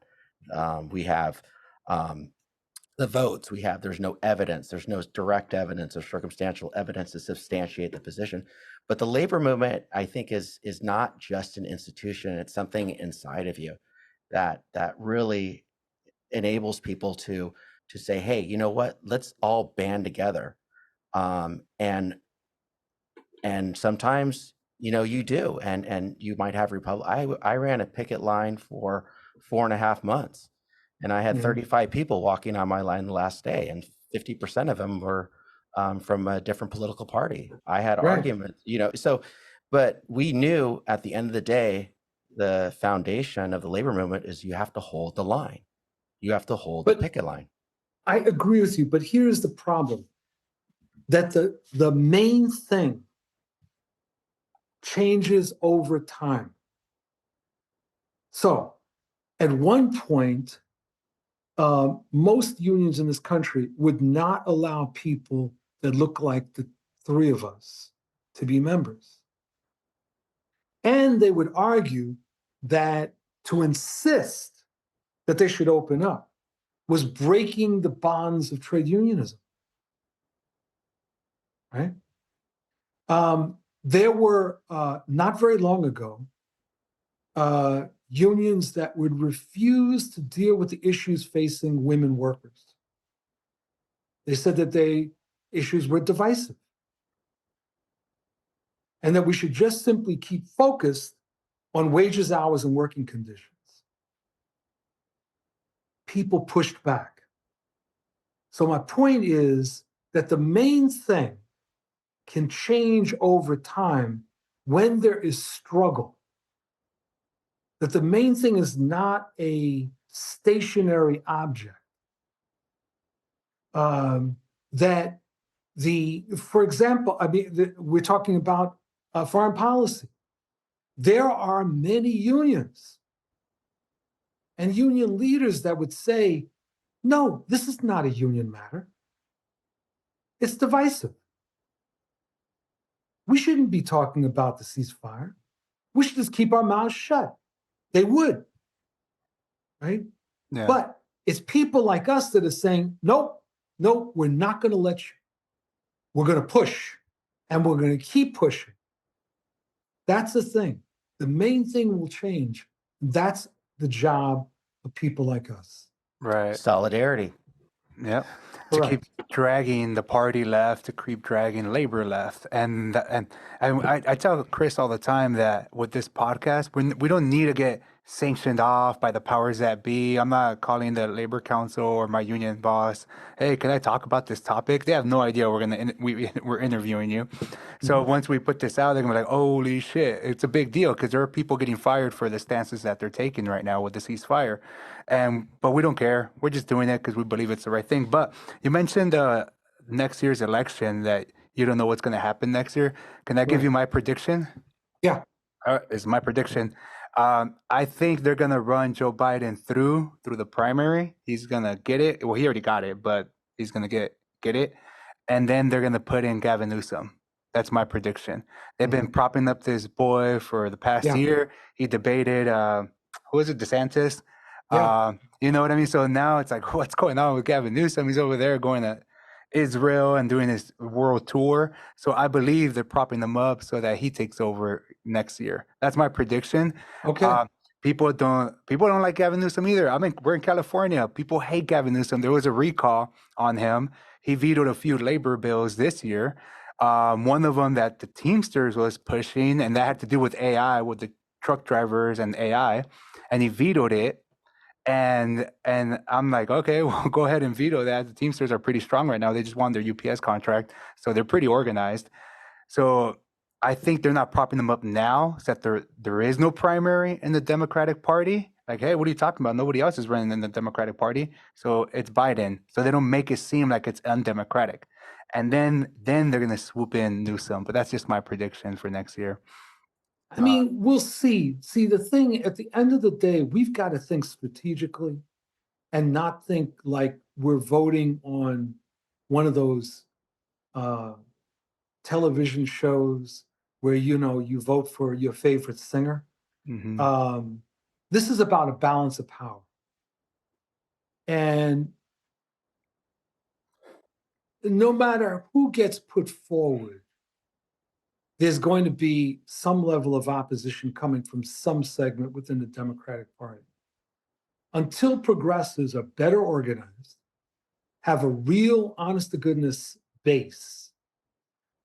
We have the votes. There's no evidence. There's no direct evidence or circumstantial evidence to substantiate the position. But the labor movement, I think, is not just an institution. It's something inside of you that really enables people to say, hey, you know what? Let's all band together. And sometimes you do, and you might have I ran a picket line for 4.5 months, and I had 35 people walking on my line the last day, and 50% of them were from a different political party. I had Right. arguments, so, but we knew at the end of the day, the foundation of the labor movement is you have to hold the line. You have to hold the But picket line. I agree with you, but here's the problem, that the main thing changes over time. So at one point, most unions in this country would not allow people that look like the three of us to be members. And they would argue that to insist that they should open up was breaking the bonds of trade unionism, right? There were, not very long ago, unions that would refuse to deal with the issues facing women workers. They said that issues were divisive, and that we should just simply keep focused on wages, hours, and working conditions. People pushed back. So my point is that the main thing can change over time when there is struggle. That the main thing is not a stationary object. That for example, I mean, we're talking about foreign policy. There are many unions and union leaders that would say, no, this is not a union matter. It's divisive. We shouldn't be talking about the ceasefire. We should just keep our mouths shut. They would, right? Yeah. But it's people like us that are saying, nope, we're not going to let you. We're going to push, and we're going to keep pushing. That's the thing. The main thing will change. That's the job of people like us. Right. Solidarity. Yep. To keep Correct. dragging the party left, to keep dragging labor left, and I tell Chris all the time that with this podcast, we don't need to get sanctioned off by the powers that be. I'm not calling the labor council or my union boss, hey, can I talk about this topic? They have no idea we're interviewing you. So once we put this out, they're gonna be like, holy shit, it's a big deal because there are people getting fired for the stances that they're taking right now with the ceasefire. But we don't care. We're just doing it because we believe it's the right thing. But you mentioned next year's election that you don't know what's going to happen next year. Can I give you my prediction? Yeah. Is my prediction. I think they're going to run Joe Biden through the primary. He's going to get it. Well, he already got it, but he's going to get it. And then they're going to put in Gavin Newsom. That's my prediction. They've been propping up this boy for the past year. He debated, who is it, DeSantis? Yeah. You know what I mean? So now it's like, what's going on with Gavin Newsom? He's over there going to Israel and doing his world tour. So I believe they're propping him up so that he takes over next year. That's my prediction. Okay. People don't like Gavin Newsom either. I mean, we're in California. People hate Gavin Newsom. There was a recall on him. He vetoed a few labor bills this year. One of them that the Teamsters was pushing, and that had to do with AI, with the truck drivers and AI, and he vetoed it. And I'm like, okay, well, go ahead and veto that. The Teamsters are pretty strong right now. They just won their UPS contract, so they're pretty organized. So I think they're not propping them up now, so that there is no primary in the Democratic Party. Like, hey, what are you talking about? Nobody else is running in the Democratic Party, so it's Biden. So they don't make it seem like it's undemocratic. And then they're gonna swoop in Newsom. But that's just my prediction for next year. I mean, we'll see. See, the thing at the end of the day, we've got to think strategically and not think like we're voting on one of those television shows where, you vote for your favorite singer. This is about a balance of power. And no matter who gets put forward, there's going to be some level of opposition coming from some segment within the Democratic Party. Until progressives are better organized, have a real honest-to-goodness base,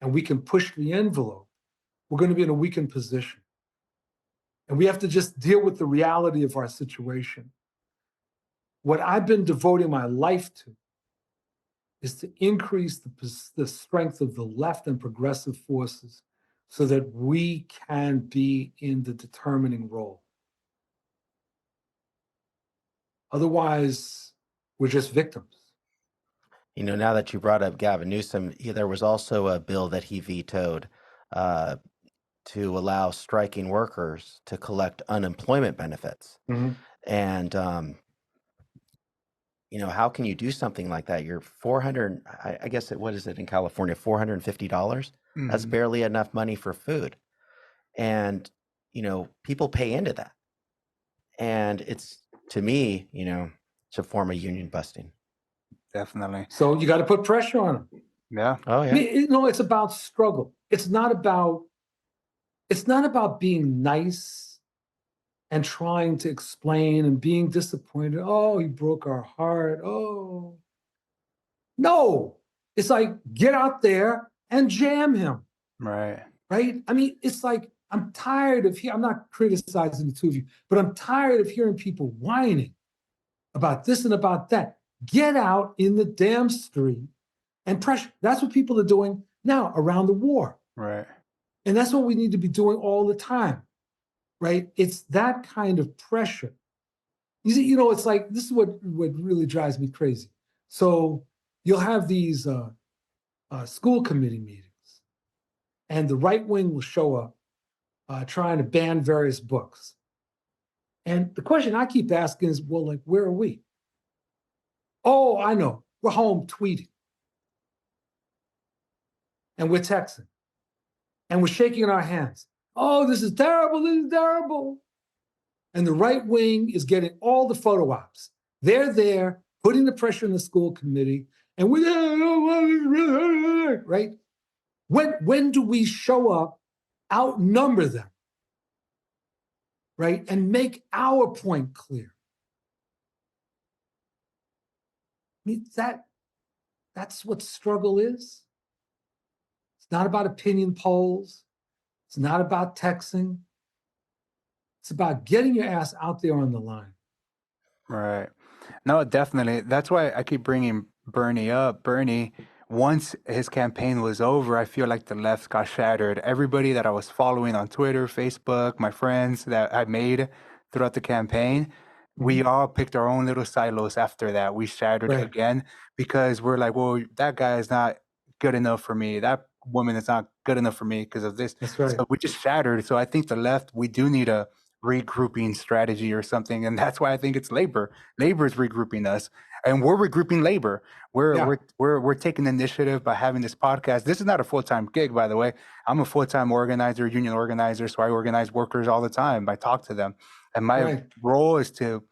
and we can push the envelope, we're going to be in a weakened position. And we have to just deal with the reality of our situation. What I've been devoting my life to is to increase the strength of the left and progressive forces so that we can be in the determining role. Otherwise, we're just victims. Now that you brought up Gavin Newsom, there was also a bill that he vetoed to allow striking workers to collect unemployment benefits. And, how can you do something like that? You're 400, I guess, what is it in California, $450? That's barely enough money for food. And, people pay into that. And it's, to me, it's a form of union busting. Definitely. So you got to put pressure on them. Yeah. Oh, yeah. I mean, it's about struggle. It's not about being nice and trying to explain and being disappointed. Oh, he broke our heart. Oh. No. It's like, get out there and jam him. Right. Right? I mean, it's like, I'm tired of I'm not criticizing the two of you, but I'm tired of hearing people whining about this and about that. Get out in the damn street and pressure. That's what people are doing now around the war. Right. And that's what we need to be doing all the time, right? It's that kind of pressure. You see, it's like, this is what really drives me crazy. So you'll have these school committee meetings, and the right wing will show up trying to ban various books. And the question I keep asking is, well, like, where are we? Oh, I know. We're home tweeting. And we're texting. And we're shaking our hands. Oh, this is terrible. This is terrible. And the right wing is getting all the photo ops. They're there, putting the pressure on the school committee. And we're, right? When do we show up, outnumber them, right? And make our point clear? I mean, that's what struggle is. It's not about opinion polls. It's not about texting. It's about getting your ass out there on the line. Right. No, definitely. That's why I keep bringing Bernie up. Bernie, once his campaign was over, I feel like the left got shattered. Everybody that I was following on Twitter, Facebook, my friends that I made throughout the campaign, we all picked our own little silos after that. We shattered Right. again because we're like, well, that guy is not good enough for me. That woman is not good enough for me because of this. That's right. So we just shattered. So I think the left, we do need a regrouping strategy or something, and that's why I think it's labor. Labor is regrouping us, and we're regrouping labor. We're taking the initiative by having this podcast. This is not a full-time gig, by the way. I'm a full-time organizer, union organizer, so I organize workers all the time. I talk to them, and my role is to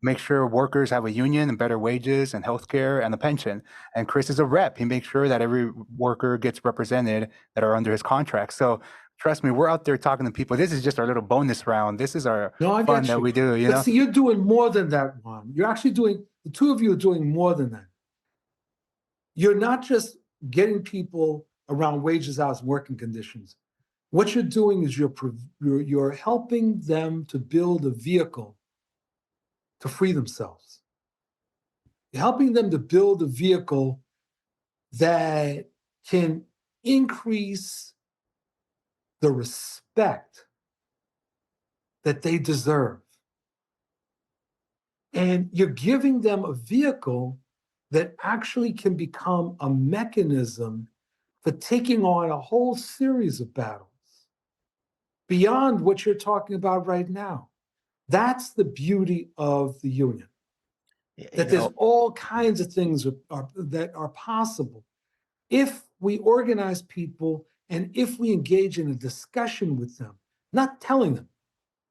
make sure workers have a union and better wages and healthcare and a pension. And Chris is a rep. He makes sure that every worker gets represented that are under his contract. So trust me, we're out there talking to people. This is just our little bonus round. This is our fun that we do, But see, you're doing more than that, Juan. You're actually doing, the two of you are doing more than that. You're not just getting people around wages, hours, and working conditions. What you're doing is you're helping them to build a vehicle to free themselves. You're helping them to build a vehicle that can increase the respect that they deserve. And you're giving them a vehicle that actually can become a mechanism for taking on a whole series of battles beyond what you're talking about right now. That's the beauty of the union. That there's all kinds of things that are possible if we organize people and if we engage in a discussion with them, not telling them,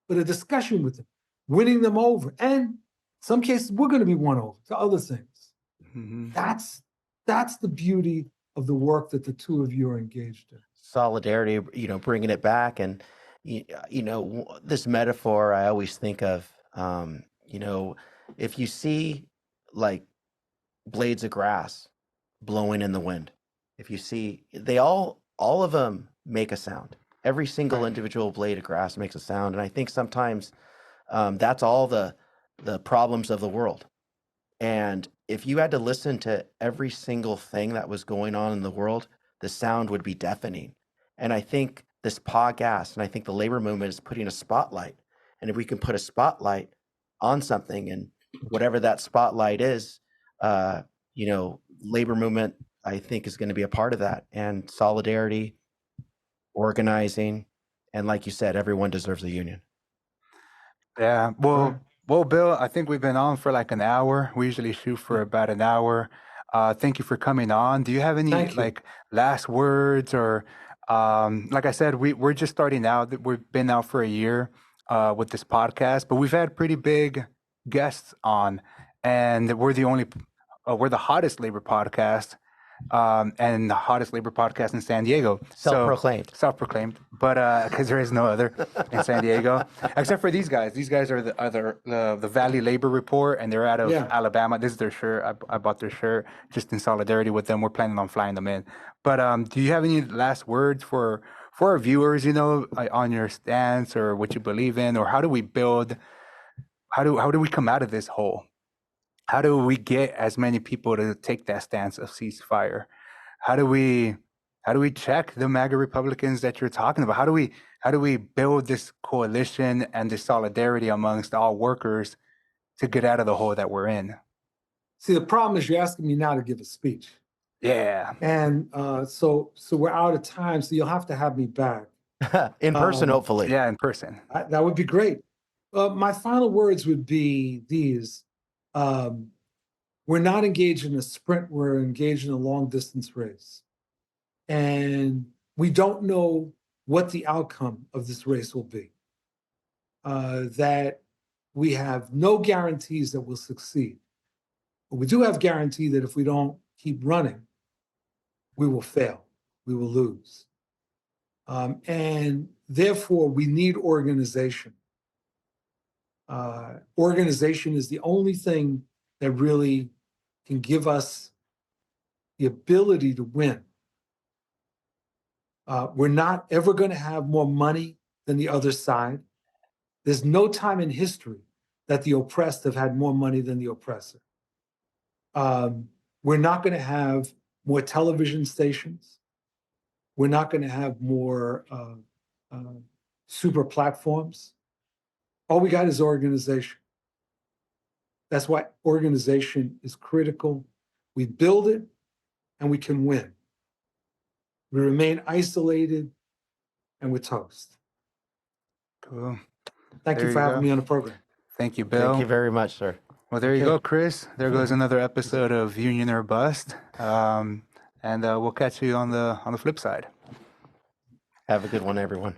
but a discussion with them, winning them over. And in some cases, we're going to be won over to other things. Mm-hmm. That's the beauty of the work that the two of you are engaged in. Solidarity, bringing it back. And, this metaphor I always think of, if you see like blades of grass blowing in the wind, if you see, all of them make a sound. Every single individual blade of grass makes a sound. And I think sometimes that's all the problems of the world. And if you had to listen to every single thing that was going on in the world, the sound would be deafening. And I think this podcast and I think the labor movement is putting a spotlight. And if we can put a spotlight on something, and whatever that spotlight is, labor movement, I think, is going to be a part of that. And solidarity, organizing, and like you said, everyone deserves a union. Yeah. Well, Bill, I think we've been on for like an hour. We usually shoot for about an hour. Thank you for coming on. Do you have any last words or, like I said, we're just starting out. We've been out for a year with this podcast, but we've had pretty big guests on, and we're the hottest labor podcast. And the hottest labor podcast in San Diego. Self-proclaimed, but because there is no other in San Diego, except for these guys. These guys are the Valley Labor Report, and they're out of Alabama. This is their shirt. I bought their shirt just in solidarity with them. We're planning on flying them in. But do you have any last words for our viewers? On your stance or what you believe in, or how do we build? How do we come out of this hole? How do we get as many people to take that stance of ceasefire? how do we check the MAGA Republicans that you're talking about? How do we build this coalition and this solidarity amongst all workers to get out of the hole that we're in? See, the problem is you're asking me now to give a speech. Yeah. And so we're out of time, so you'll have to have me back. In person, hopefully. Yeah, in person. That would be great. My final words would be these. We're not engaged in a sprint, we're engaged in a long distance race. And we don't know what the outcome of this race will be. That we have no guarantees that we'll succeed. But we do have guarantee that if we don't keep running, we will fail, we will lose. And therefore, we need organization. Organization is the only thing that really can give us the ability to win. We're not ever going to have more money than the other side. There's no time in history that the oppressed have had more money than the oppressor. We're not going to have more television stations. We're not going to have more super platforms. All we got is organization. That's why organization is critical. We build it and we can win. We remain isolated and we're toast. Cool. Thank There you for you having go. me on the program. Thank you, Bill. Thank you very much, sir. Well, there you Okay. go, Chris. There goes another episode of Union or Bust. And we'll catch you on the flip side. Have a good one, everyone.